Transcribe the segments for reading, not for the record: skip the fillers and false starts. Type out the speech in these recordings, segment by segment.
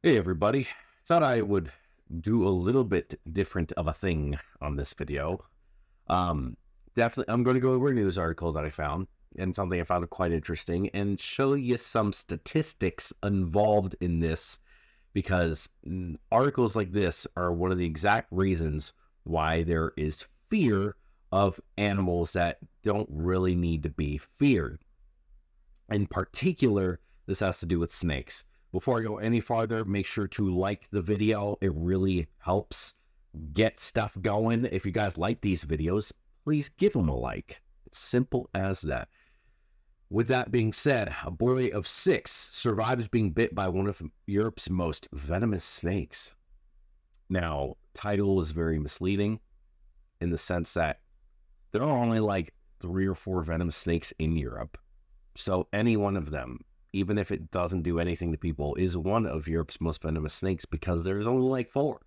Hey everybody, thought I would do a little bit different of a thing on this video. Um, Definitely, I'm going to go over a news article that I found and something I found quite interesting and show you some statistics involved in this because articles like this are one of the exact reasons why there is fear of animals that don't really need to be feared. In particular, this has to do with snakes. Before I go any farther, make sure to like the video. It really helps get stuff going. If you guys like these videos, please give them a like. It's simple as that. With that being said, a boy of 6 survives being bit by one of Europe's most venomous snakes. Now, title is very misleading in the sense that there are only like 3 or 4 venomous snakes in Europe. So any one of them, even if it doesn't do anything to people, is one of Europe's most venomous snakes because there's only like 4.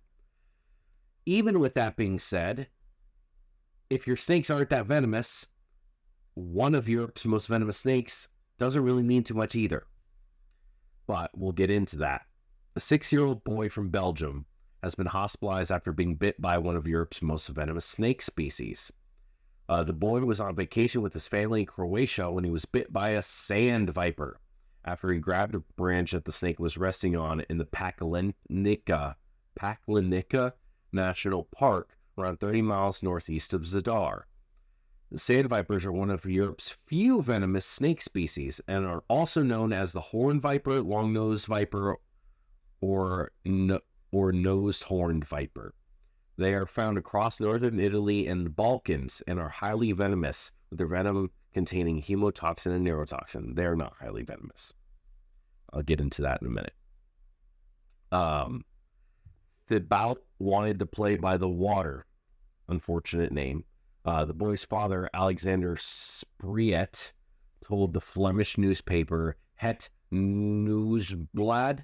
Even with that being said, if your snakes aren't that venomous, one of Europe's most venomous snakes doesn't really mean too much either. But we'll get into that. A 6-year-old boy from Belgium has been hospitalized after being bit by one of Europe's most venomous snake species. The boy was on vacation with his family in Croatia when he was bit by a sand viper after he grabbed a branch that the snake was resting on in the Paklenica National Park, around 30 miles northeast of Zadar. The sand vipers are one of Europe's few venomous snake species and are also known as the horned viper, long-nosed viper, or nosed horned viper. They are found across northern Italy and the Balkans and are highly venomous, with their venom containing hemotoxin and neurotoxin. They are not highly venomous. I'll get into that in a minute. The bout wanted to play by the water. Unfortunate name. The boy's father, Alexander Spriet, told the Flemish newspaper Het Nieuwsblad.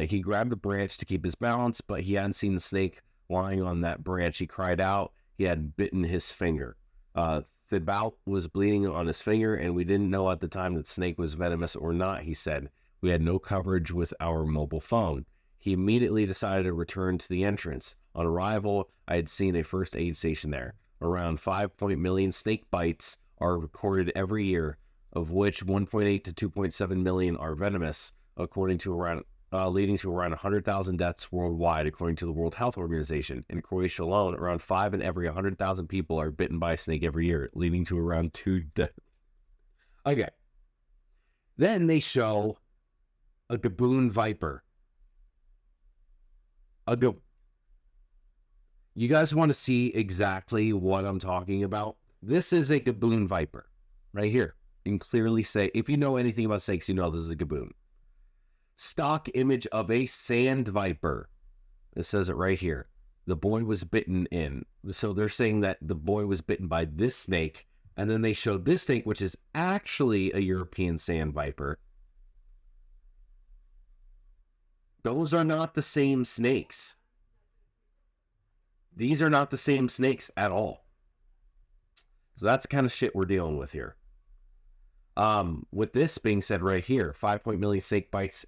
He grabbed a branch to keep his balance, but he hadn't seen the snake lying on that branch. He cried out. He had bitten his finger. Thibaut was bleeding on his finger, and we didn't know at the time that the snake was venomous or not, he said. We had no coverage with our mobile phone. He immediately decided to return to the entrance. On arrival, I had seen a first aid station there. Around 5 million snake bites are recorded every year, of which 1.8 to 2.7 million are venomous, leading to around 100,000 deaths worldwide, according to the World Health Organization. In Croatia alone, around 5 in every 100,000 people are bitten by a snake every year, leading to around 2 deaths. Okay. Then they show a gaboon viper. You guys want to see exactly what I'm talking about? This is a gaboon viper right here. You can clearly say, if you know anything about snakes, you know this is a gaboon. Stock image of a sand viper. It says it right here. The boy was bitten in. So they're saying that the boy was bitten by this snake, and then they showed this snake, which is actually a European sand viper. Those are not the same snakes. These are not the same snakes at all. So that's the kind of shit we're dealing with here. With this being said right here, 5 million snake bites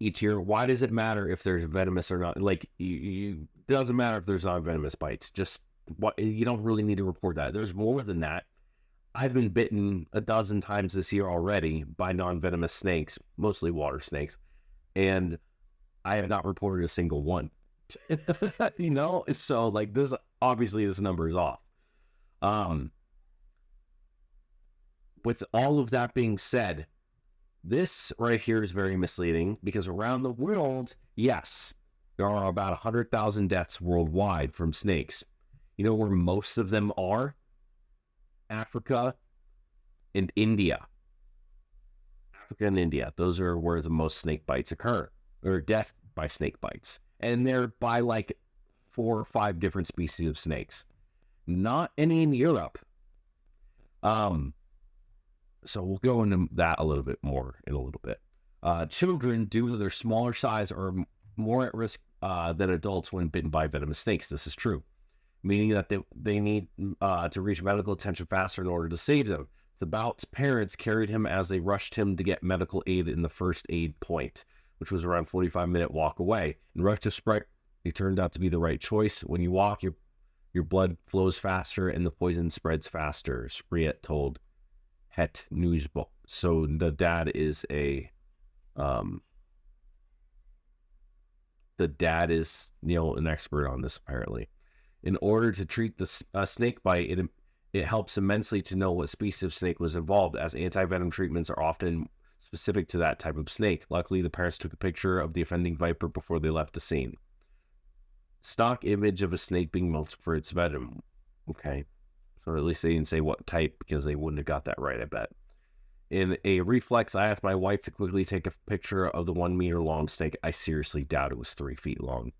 each year. Why does it matter if there's venomous or not? Like, it doesn't matter if there's non-venomous bites. Just what you don't really need to report that. There's more than that. I've been bitten a dozen times this year already by non-venomous snakes, mostly water snakes, and I have not reported a single one. You know, so like this, obviously this number is off. With all of that being said, this right here is very misleading because around the world, yes, there are about 100,000 deaths worldwide from snakes. You know where most of them are? Africa and India. Africa and India. Those are where the most snake bites occur, or death by snake bites. And they're by like 4 or 5 different species of snakes. Not any in Europe. So we'll go into that a little bit more in a little bit. Children, due to their smaller size, are more at risk than adults when bitten by venomous snakes. This is true, meaning that they need to reach medical attention faster in order to save them. The bout's parents carried him as they rushed him to get medical aid in the first aid point, which was around 45-minute walk away. In retrospect, it turned out to be the right choice. When you walk, your blood flows faster and the poison spreads faster, Spriet told Het Nieuwsblad. So the dad is an expert on this, apparently. In order to treat the snake bite, it helps immensely to know what species of snake was involved, as anti-venom treatments are often specific to that type of snake. Luckily, the parents took a picture of the offending viper before they left the scene. Stock image of a snake being milked for its venom. Okay. So at least they didn't say what type, because they wouldn't have got that right, I bet. In a reflex, I asked my wife to quickly take a picture of the 1 meter long snake. I seriously doubt it was 3 feet long,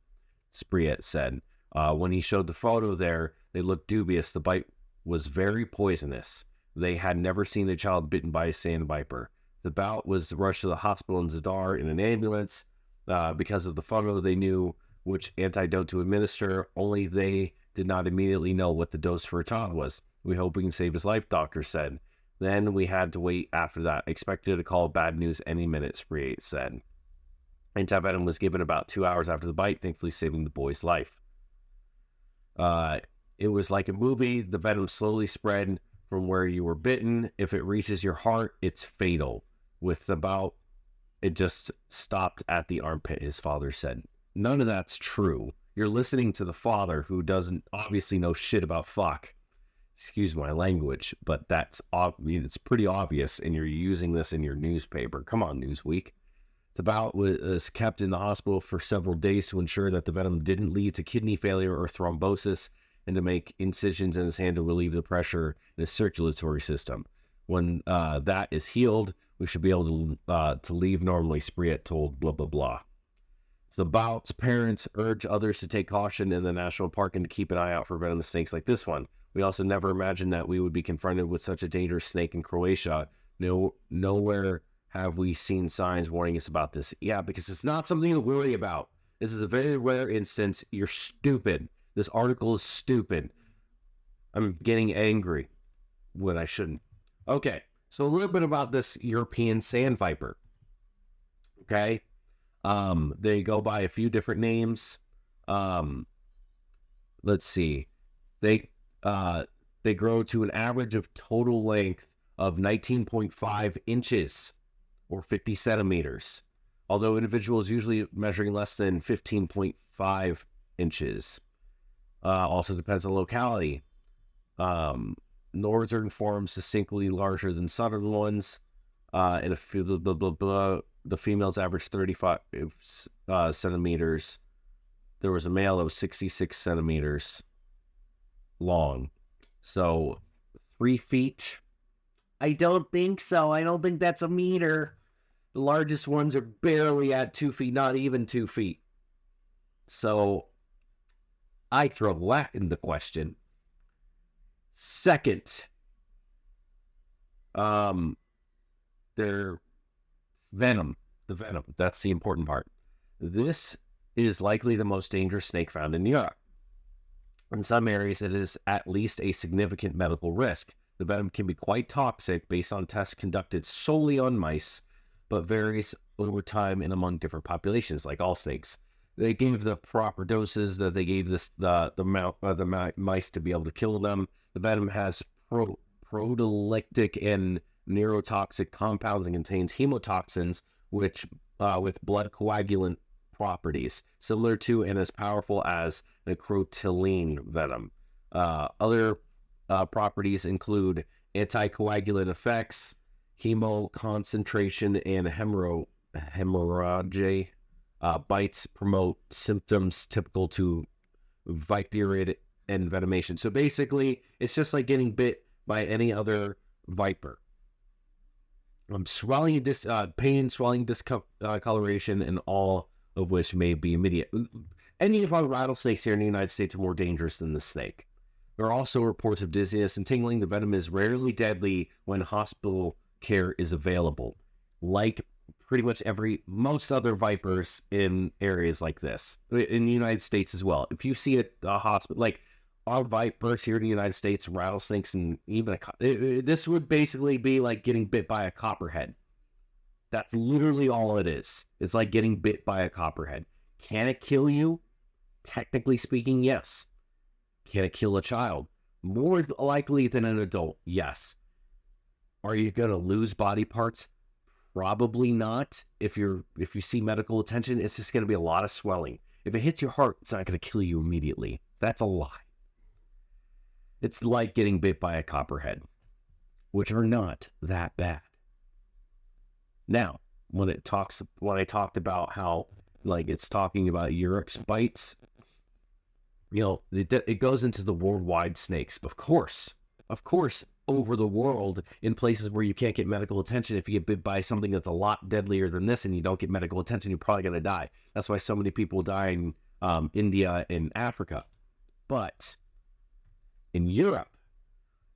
Spriet said. When he showed the photo there, they looked dubious. The bite was very poisonous. They had never seen a child bitten by a sand viper. The bout was rushed to the hospital in Zadar in an ambulance. Because of the photo, they knew which antidote to administer, only they did not immediately know what the dose for a child was. We hope we can save his life, doctor said. Then we had to wait after that. Expected a call of bad news any minute, Spriet said. Antivenom was given about 2 hours after the bite, thankfully saving the boy's life. It was like a movie. The venom slowly spread from where you were bitten. If it reaches your heart, it's fatal. With the bout, it just stopped at the armpit, his father said. None of that's true. You're listening to the father, who doesn't obviously know shit about fuck. Excuse my language, but it's pretty obvious, and you're using this in your newspaper. Come on, Newsweek. The bout was kept in the hospital for several days to ensure that the venom didn't lead to kidney failure or thrombosis, and to make incisions in his hand to relieve the pressure in his circulatory system. When that is healed, we should be able to leave normally, Spriet told blah, blah, blah. The bout's parents urge others to take caution in the national park and to keep an eye out for venomous snakes like this one. We also never imagined that we would be confronted with such a dangerous snake in Croatia. Nowhere have we seen signs warning us about this. Yeah, because it's not something to worry about. This is a very rare instance. You're stupid. This article is stupid. I'm getting angry when I shouldn't. Okay, so a little bit about this European sand viper. Okay, they go by a few different names. Let's see. They grow to an average of total length of 19.5 inches or 50 centimeters, although individuals usually measuring less than 15.5 inches. Also depends on locality. Northern forms distinctly larger than southern ones, and the females average 35 centimeters. There was a male that was 66 centimeters long. So 3 feet? I don't think so. I don't think that's a meter. The largest ones are barely at 2 feet, not even 2 feet. So I throw that in the question. Second, their venom. The venom. That's the important part. This is likely the most dangerous snake found in Europe. In some areas, it is at least a significant medical risk. The venom can be quite toxic based on tests conducted solely on mice, but varies over time and among different populations, like all snakes. They gave the proper doses that they gave the mice to be able to kill them. The venom has proteolytic and neurotoxic compounds and contains hemotoxins, which with blood coagulant properties, similar to and as powerful as necrotiline venom. Other properties include anticoagulant effects, hemoconcentration, and hemorrhage. Bites promote symptoms typical to viperid envenomation. So basically, it's just like getting bit by any other viper. Swelling, pain, swelling, discoloration, and all of which may be immediate. Any of our rattlesnakes here in the United States are more dangerous than the snake. There are also reports of dizziness and tingling. The venom is rarely deadly when hospital care is available, like pretty much most other vipers in areas like this, in the United States as well. If you see a hospital, like our vipers here in the United States, rattlesnakes, and even this would basically be like getting bit by a copperhead. That's literally all it is. It's like getting bit by a copperhead. Can it kill you? Technically speaking, yes. Can it kill a child? More likely than an adult, yes. Are you going to lose body parts? Probably not. If you see medical attention, it's just going to be a lot of swelling. If it hits your heart, it's not going to kill you immediately. That's a lie. It's like getting bit by a copperhead, which are not that bad. Now, when I talked about how, like, it's talking about Europe's bites, it goes into the worldwide snakes. Of course, over the world, in places where you can't get medical attention, if you get bit by something that's a lot deadlier than this and you don't get medical attention, you're probably going to die. That's why so many people die in India and Africa. But in Europe,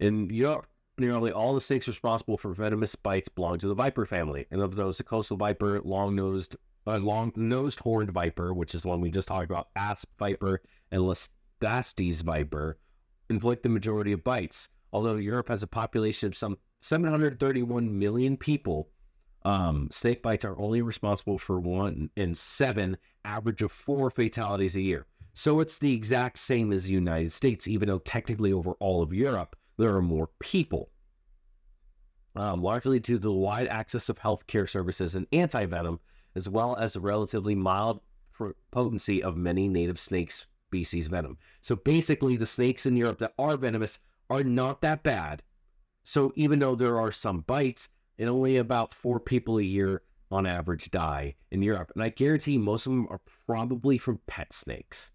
nearly all the snakes responsible for venomous bites belong to the viper family. And of those, the coastal viper, long-nosed horned viper, which is the one we just talked about, asp viper, and Lestastes viper, inflict the majority of bites. Although Europe has a population of some 731 million people, snake bites are only responsible for 1 in 7, average of 4 fatalities a year. So it's the exact same as the United States, even though technically over all of Europe, there are more people. Largely due to the wide access of healthcare services and anti-venom, as well as the relatively mild potency of many native snake species venom. So basically, the snakes in Europe that are venomous are not that bad. So even though there are some bites, and only about 4 people a year on average die in Europe. And I guarantee most of them are probably from pet snakes.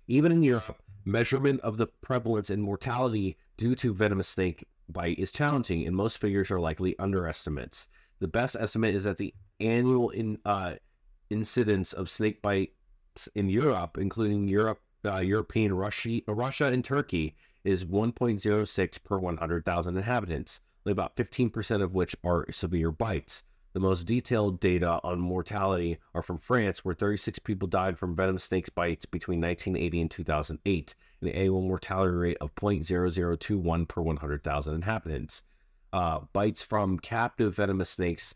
Even in Europe, measurement of the prevalence and mortality due to venomous snake bite is challenging, and most figures are likely underestimates. The best estimate is that the annual incidence of snake bites in Europe, including European Russia and Turkey, is 1.06 per 100,000 inhabitants, about 15% of which are severe bites. The most detailed data on mortality are from France, where 36 people died from venomous snake bites between 1980 and 2008, an annual mortality rate of 0.0021 per 100,000 inhabitants. Bites from captive venomous snakes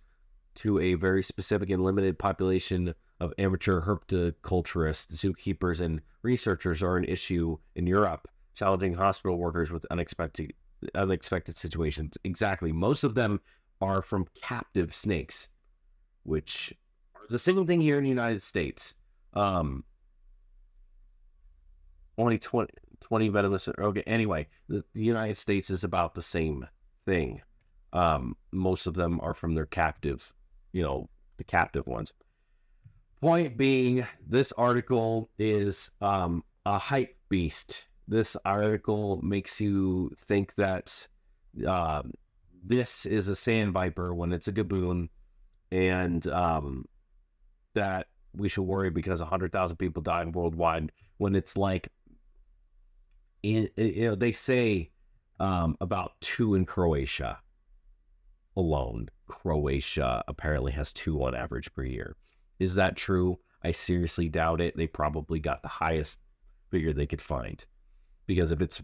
to a very specific and limited population of amateur herpetoculturists, zookeepers, and researchers are an issue in Europe, challenging hospital workers with unexpected situations. Exactly. Most of them are from captive snakes, which are the same thing here in the United States. Only 20 venomous. Okay, anyway, the United States is about the same thing. Most of them are from their captive, the captive ones. Point being, this article is a hype beast. This article makes you think that this is a sand viper when it's a gaboon, and that we should worry because 100,000 people died worldwide, when it's like, they say about 2 in Croatia alone. Croatia apparently has 2 on average per year. Is that true? I seriously doubt it. They probably got the highest figure they could find, because if it's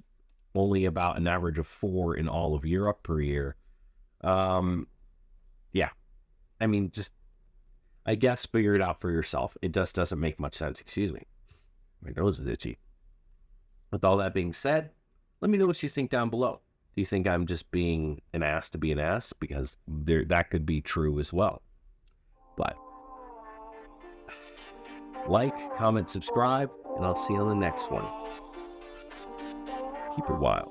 only about an average of 4 in all of Europe per year, yeah, I mean, just, I guess, figure it out for yourself. It just doesn't make much sense. Excuse me. My nose is itchy. With all that being said, let me know what you think down below. Do you think I'm just being an ass to be an ass? Because that could be true as well. But like, comment, subscribe, and I'll see you on the next one. Keep it wild.